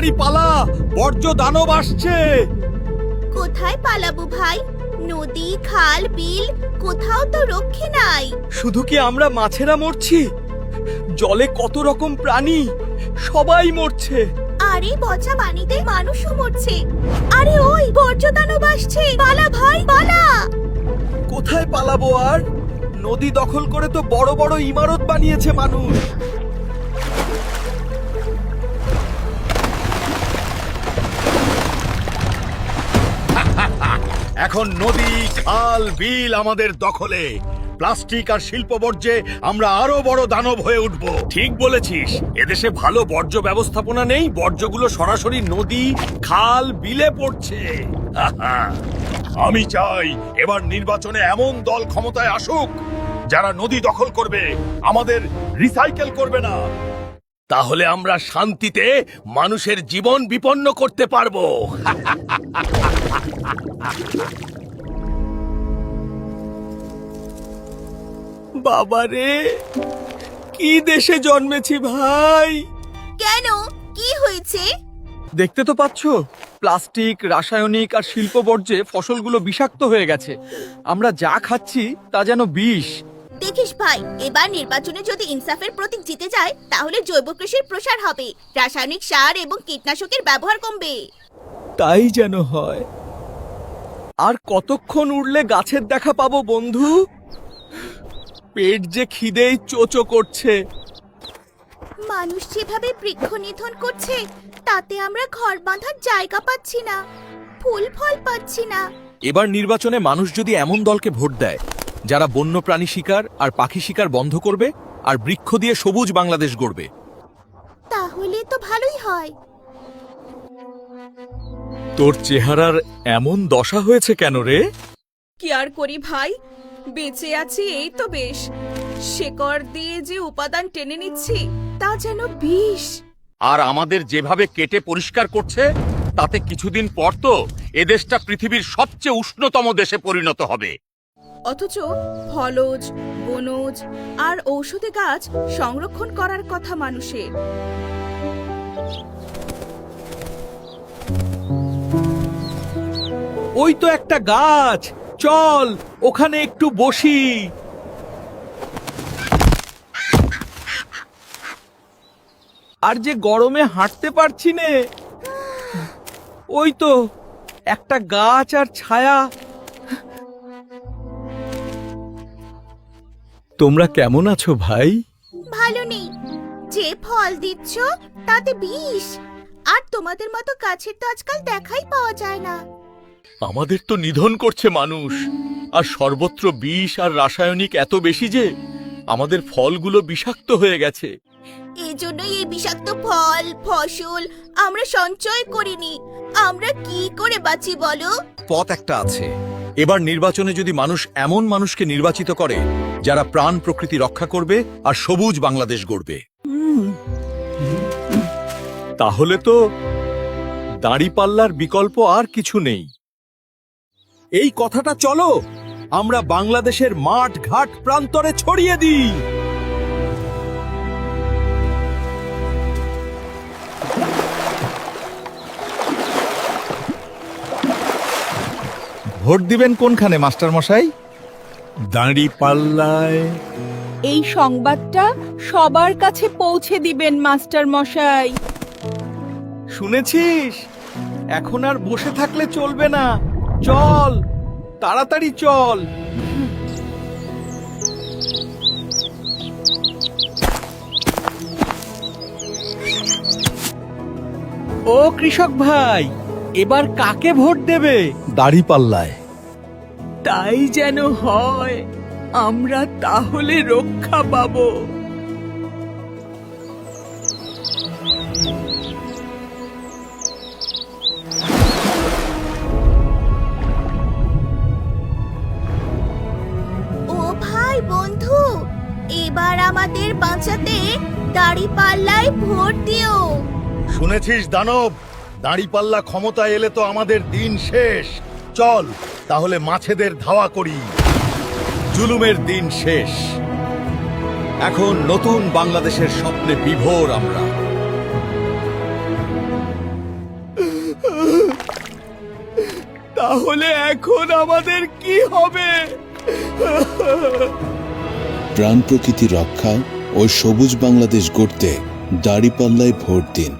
তাড়াতাড়ি পালা, বর্জ্য দানব আসছে। কোথায় পালাবো ভাই? নদী, খাল, বিল কোথাও তো রক্ষে নাই। শুধু কি আমরা মাছেরা মরছি? জলে কত রকম প্রাণী, সবাই মরছে। আরে পচা পানিতে মানুষও মরছে। আরে ওই বর্জ্য দানব আসছে, পালা ভাই পালা। কোথায় পালাবো আর? নদী দখল করে তো বড় বড় ইমারত বানিয়েছে মানুষ। এখন নদী, খাল, বিল আমাদের দখলে। প্লাস্টিক আর শিল্প বর্জ্যে আমরা আরো বড় দানব হয়ে উঠব। ঠিক বলেছিস, এদেশে ভালো বর্জ্য ব্যবস্থাপনা নেই, বর্জ্যগুলো সরাসরি নদী, খাল, বিলে পড়ছে। আমি চাই এবার নির্বাচনে এমন দল ক্ষমতায় আসুক যারা নদী দখল করবে, আমাদের রিসাইকেল করবে না। তাহলে আমরা শান্তিতে মানুষের জীবন বিপন্ন করতে পারবো। বাবারে, কি দেশে জন্মেছি ভাই! কেন, কি হয়েছে? দেখতে তো পাচ্ছ, প্লাস্টিক, রাসায়নিক আর শিল্প বর্জ্যে ফসলগুলো বিষাক্ত হয়ে গেছে। আমরা যা খাচ্ছি তা যেন বিষ। দেখিস ভাই, এবার নির্বাচনে যদি ইনসাফের প্রতীক জিতে যায় তাহলে জৈব কৃষির প্রসার হবে, রাসায়নিক সার এবং কীটনাশকের ব্যবহার কমবে। তাই যেন হয়। আর কতক্ষণ উড়লে গাছের দেখা পাবো বন্ধু? পেট যে খিদেই চোচো করছে। মানুষ যেভাবে বৃক্ষ নিধন করছে তাতে আমরা ঘর বাঁধার জায়গা পাচ্ছি না, ফুল ফল পাচ্ছি না। এবার নির্বাচনে মানুষ যদি এমন দলকে ভোট দেয় যারা বন্যপ্রাণী শিকার আর পাখি শিকার বন্ধ করবে আর বৃক্ষ দিয়ে সবুজ বাংলাদেশ গড়বে, তাহলে তো ভালোই হয়। তোর চেহারার এমন দশা হয়েছে কেন রে? কি আর করি ভাই, বেঁচে আছি এই তো বেশ। শেকড় দিয়ে যে উপাদান টেনে নিচ্ছি তা যেন বিষ। আর আমাদের যেভাবে কেটে পরিষ্কার করছে তাতে কিছুদিন পর তো এদেশটা পৃথিবীর সবচেয়ে উষ্ণতম দেশে পরিণত হবে। অথচ ফলজ, বনজ আর ঔষধি গাছ সংরক্ষণ করার কথা মানুষের। ওই তো একটা গাছ, চল ওখানে একটু বসি। আর যে গরমে হাঁটতে পারছি নে। ওই তো একটা গাছ আর ছায়া। তোমরা কেমন আছো ভাই? ভালো নেই, যে ফল দিচ্ছ তাতে বিষ, আর তোমাদের মতো গাছের তো আজকাল দেখাই পাওয়া যায় না। আমাদের তো নিধন করছে মানুষ, আর সর্বত্র বিষ আর রাসায়নিক এত বেশি যে আমাদের ফলগুলো বিষাক্ত হয়ে গেছে। এই জন্যই এই বিষাক্ত ফল ফসল আমরা সঞ্চয় করিনি। আমরা কি করে বাঁচি বলো? পথ একটা আছে। এবার নির্বাচনে যদি মানুষ এমন মানুষকে নির্বাচিত করে যারা প্রাণ প্রকৃতি রক্ষা করবে আর সবুজ বাংলাদেশ গড়বে, তাহলে তো দাঁড়িপাল্লার বিকল্প আর কিছু নেই। এই কথাটা চলো আমরা বাংলাদেশের মাঠ ঘাট প্রান্তরে ছড়িয়ে দিই। ভোট দিবেন কোনখানে মাস্টার মশাই? দাঁড়িপাল্লায়। এই সংবাদটা সবার কাছে পৌঁছে দিবেন মাস্টার মশাই। শুনেছিস? এখন আর বসে থাকলে চলবে না, চল তাড়াতাড়ি চল। ও কৃষক ভাই, এবার কাকে ভোট দেবে? দাঁড়িপাল্লায়। তাই যেন হয়, আমরা তাহলে রক্ষা পাবো। ও ভাই বন্ধু, এবার আমাদের বাঁচাতে দাঁড়িপাল্লায় ভোট দিও। শুনেছিস দানব, দাঁড়িপাল্লা ক্ষমতায় এলে তো আমাদের দিন শেষ। চল তাহলে মাছেদের ধাওয়া করি। জুলুমের দিন শেষ। এখন নতুন বাংলাদেশের স্বপ্নে বিভোর আমরা। তাহলে এখন আমাদের কি হবে? প্রাণ প্রকৃতি রক্ষা ও সবুজ বাংলাদেশ গড়তে দাঁড়িপাল্লায় ভোট দিন।